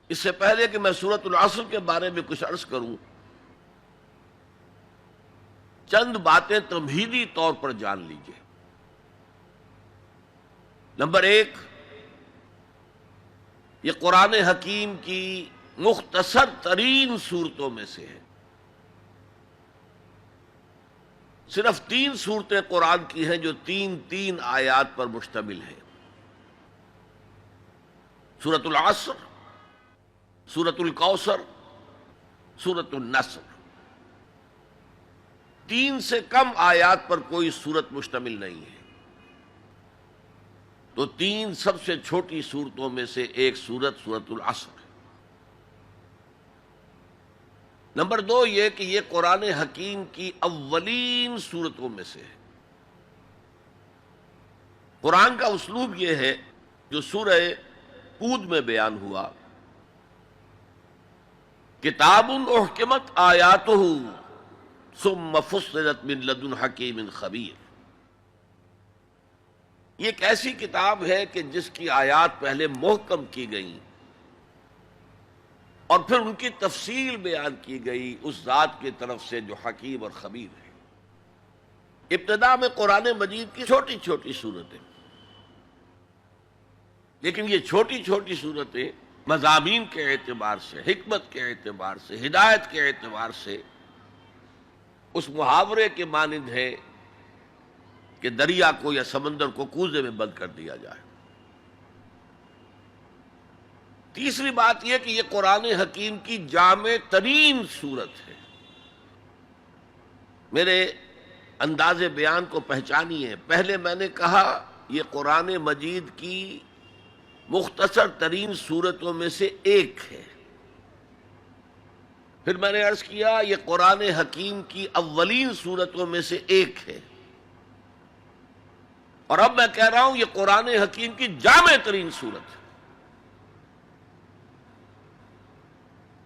اس سے پہلے کہ میں سورۃ العصر کے بارے میں کچھ عرض کروں، چند باتیں تمہیدی طور پر جان لیجیے۔ نمبر ایک، یہ قرآن حکیم کی مختصر ترین صورتوں میں سے ہے۔ صرف 3 صورتیں قرآن کی ہیں جو 3 آیات پر مشتمل ہیں: سورۃ العصر، سورۃ الکوثر، سورۃ النصر۔ 3 سے کم آیات پر کوئی سورت مشتمل نہیں ہے، تو 3 سب سے چھوٹی صورتوں میں سے ایک سورۃ العصر ہے۔ نمبر 2 یہ کہ یہ قرآن حکیم کی اولین صورتوں میں سے ہے۔ قرآن کا اسلوب یہ ہے جو سورہ ہود میں بیان ہوا، کتاب احکمت آیاتہ ثم فصلت من لدن حکیم خبیر۔ یہ ایک ایسی کتاب ہے کہ جس کی آیات پہلے محکم کی گئیں اور پھر ان کی تفصیل بیان کی گئی اس ذات کی طرف سے جو حکیم اور خبیر ہے۔ ابتدا میں قرآن مجید کی چھوٹی چھوٹی صورتیں، لیکن یہ چھوٹی چھوٹی صورتیں مضامین کے اعتبار سے، حکمت کے اعتبار سے، ہدایت کے اعتبار سے اس محاورے کے مانند ہے کہ دریا کو یا سمندر کو کوزے میں بند کر دیا جائے۔ تیسری بات یہ کہ یہ قرآن حکیم کی جامع ترین صورت ہے۔ میرے انداز بیان کو پہچانیے، پہلے میں نے کہا یہ قرآن مجید کی مختصر ترین صورتوں میں سے ایک ہے، پھر میں نے عرض کیا یہ قرآن حکیم کی اولین صورتوں میں سے ایک ہے، اور اب میں کہہ رہا ہوں یہ قرآن حکیم کی جامع ترین صورت ہے۔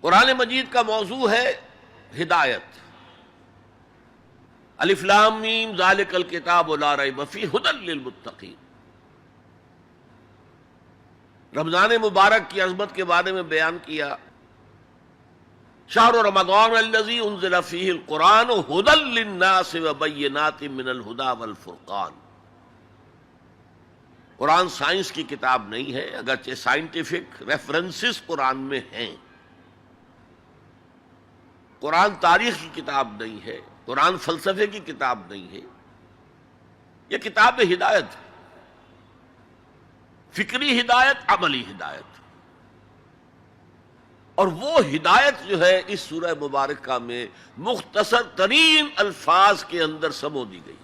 قرآن مجید کا موضوع ہے ہدایت۔ الف لام میم ذالک الکتاب لا ریب فیہ ھدی للمتقین۔ رمضان مبارک کی عظمت کے بارے میں بیان کیا، شہر رمضان الذی انزل فیہ القرآن ھدی للناس وبینات من الھدی والفرقان۔ قرآن سائنس کی کتاب نہیں ہے، اگرچہ سائنٹیفک ریفرنسز قرآن میں ہیں۔ قرآن تاریخ کی کتاب نہیں ہے، قرآن فلسفے کی کتاب نہیں ہے، یہ کتاب ہدایت ہے، فکری ہدایت، عملی ہدایت۔ اور وہ ہدایت جو ہے اس سورہ مبارکہ میں مختصر ترین الفاظ کے اندر سمو دی گئی۔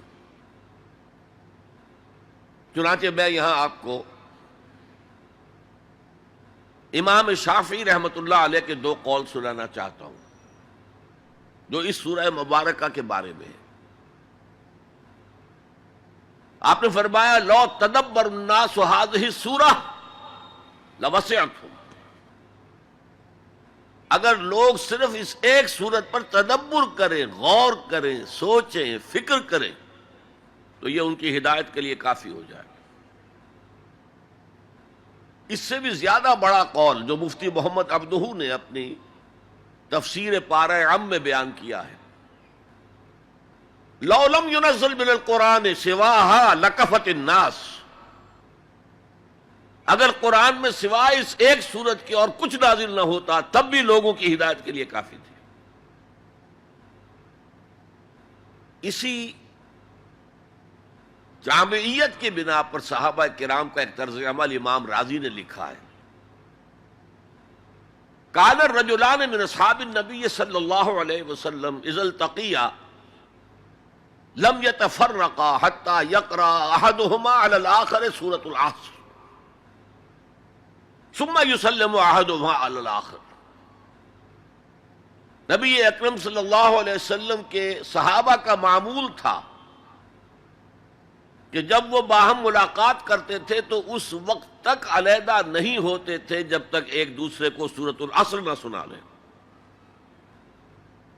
چنانچہ میں یہاں آپ کو امام شافعی رحمۃ اللہ علیہ کے 2 قول سنانا چاہتا ہوں جو اس سورہ مبارکہ کے بارے میں ہے۔ آپ نے فرمایا لو تدبر الناس هذه السورہ لوسعتهم۔ اگر لوگ صرف اس ایک سورت پر تدبر کریں، غور کریں، سوچیں، فکر کریں تو یہ ان کی ہدایت کے لیے کافی ہو جائے۔ اس سے بھی زیادہ بڑا قول جو مفتی محمد عبدہ نے اپنی تفسیر پارہ عم میں بیان کیا ہے، لو لم ينزل من القرآن سواها لکفت الناس۔ اگر قرآن میں سوائے اس ایک سورت کے اور کچھ نازل نہ ہوتا تب بھی لوگوں کی ہدایت کے لیے کافی تھی۔ اسی جامعیت کی بنا پر صحابہ کرام کا ایک طرز عمل امام رازی نے لکھا ہے، کان الرجلان من اصحاب النبی صلی اللہ علیہ وسلم اذا التقیا لم يتفرقا حتى يقرأ احدهما على الاخر سورة العصر ثم يسلم احدهما على الاخر۔ نبی اکرم صلی اللہ علیہ وسلم کے صحابہ کا معمول تھا کہ جب وہ باہم ملاقات کرتے تھے تو اس وقت تک علیحدہ نہیں ہوتے تھے جب تک ایک دوسرے کو سورۃ العصر نہ سنا لیں۔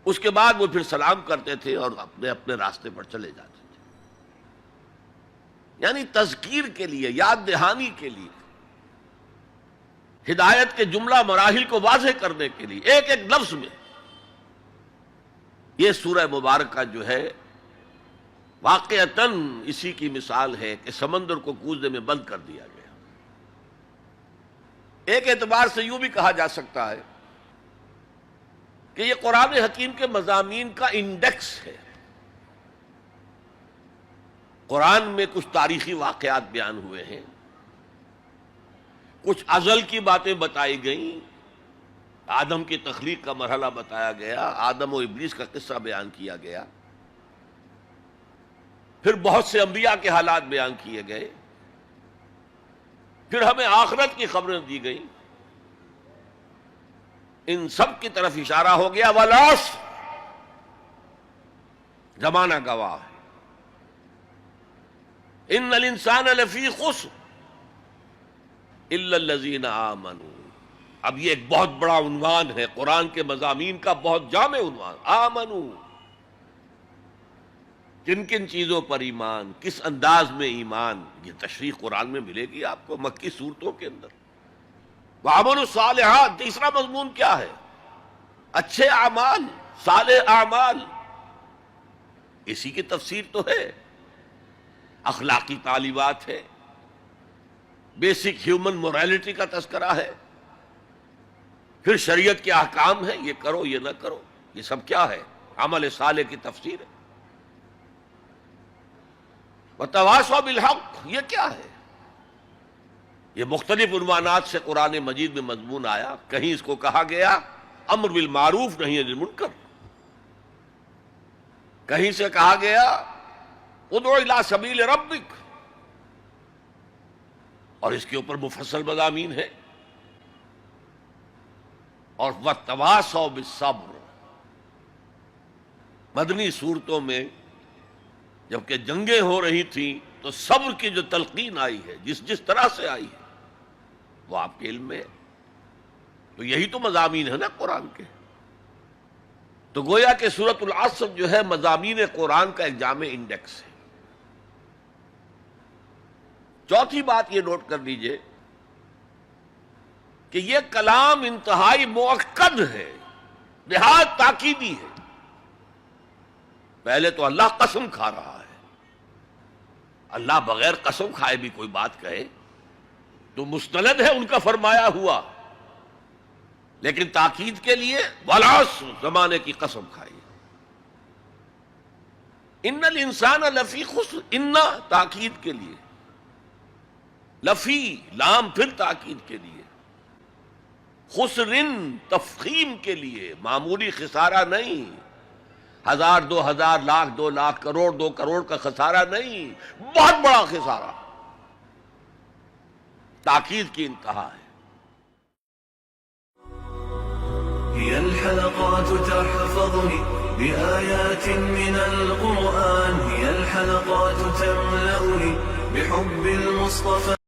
اس کے بعد وہ پھر سلام کرتے تھے اور اپنے اپنے راستے پر چلے جاتے تھے۔ یعنی تذکیر کے لیے، یاد دہانی کے لیے ہدایت کے جملہ مراحل کو واضح کرنے کے لیے ایک ایک لفظ میں یہ سورہ مبارکہ جو ہے واقعتاً اسی کی مثال ہے کہ سمندر کو کوزے میں بند کر دیا گیا۔ ایک اعتبار سے یوں بھی کہا جا سکتا ہے کہ یہ قرآن حکیم کے مضامین کا انڈیکس ہے۔ قرآن میں کچھ تاریخی واقعات بیان ہوئے ہیں، کچھ ازل کی باتیں بتائی گئیں، آدم کی تخلیق کا مرحلہ بتایا گیا، آدم و ابلیس کا قصہ بیان کیا گیا، پھر بہت سے انبیاء کے حالات بیان کیے گئے، پھر ہمیں آخرت کی خبریں دی گئیں۔ ان سب کی طرف اشارہ ہو گیا والعصر، زمانہ گواہ ہے، ان الانسان لفی خسر الا الذین آمنوا۔ اب یہ ایک بہت بڑا عنوان ہے قرآن کے مضامین کا، بہت جامع عنوان، آمنوا، کن کن چیزوں پر ایمان، کس انداز میں ایمان، یہ تشریح قرآن میں ملے گی آپ کو مکی صورتوں کے اندر۔ وعملوا الصالحات، تیسرا مضمون کیا ہے؟ اچھے اعمال، صالح اعمال، اسی کی تفسیر تو ہے، اخلاقی تعلیمات ہے، بیسک ہیومن موریلٹی کا تذکرہ ہے، پھر شریعت کے احکام ہیں، یہ کرو یہ نہ کرو، یہ سب کیا ہے؟ عمل صالح کی تفسیر ہے۔ وتواصوا بالحق، یہ کیا ہے؟ یہ مختلف عنوانات سے قرآن مجید میں مضمون آیا، کہیں اس کو کہا گیا امر بالمعروف نہی عن المنکر، کہیں سے کہا گیا ادعو الی سبیل ربک، اور اس کے اوپر مفصل مضامین ہے۔ اور وتواصوا بالصبر، مدنی صورتوں میں جبکہ جنگیں ہو رہی تھیں تو صبر کی جو تلقین آئی ہے، جس طرح سے آئی ہے وہ آپ کے علم میں ہے، تو یہی تو مضامین ہے نا قرآن کے۔ تو گویا کہ سورۃ العصر جو ہے مضامین قرآن کا ایک جامع انڈیکس ہے۔ چوتھی بات یہ نوٹ کر لیجئے کہ یہ کلام انتہائی مؤکد ہے، نہایت تاکیدی ہے۔ پہلے تو اللہ قسم کھا رہا ہے، اللہ بغیر قسم کھائے بھی کوئی بات کہے تو مستند ہے ان کا فرمایا ہوا، لیکن تاکید کے لیے والعصر، زمانے کی قسم کھائی۔ ان الانسان لفی خسر، ان تاکید کے لیے، لفی لام پھر تاکید کے لیے، خسرن تفخیم کے لیے، معمولی خسارہ نہیں، 1000 2000 لاکھ 2 لاکھ کروڑ 2 کروڑ کا خسارہ نہیں، بہت بڑا خسارہ، تاکید کی انتہا ہے۔ هي الحلقات تحفظني بآيات من القرآن، هي الحلقات تملأني بحب المصطفى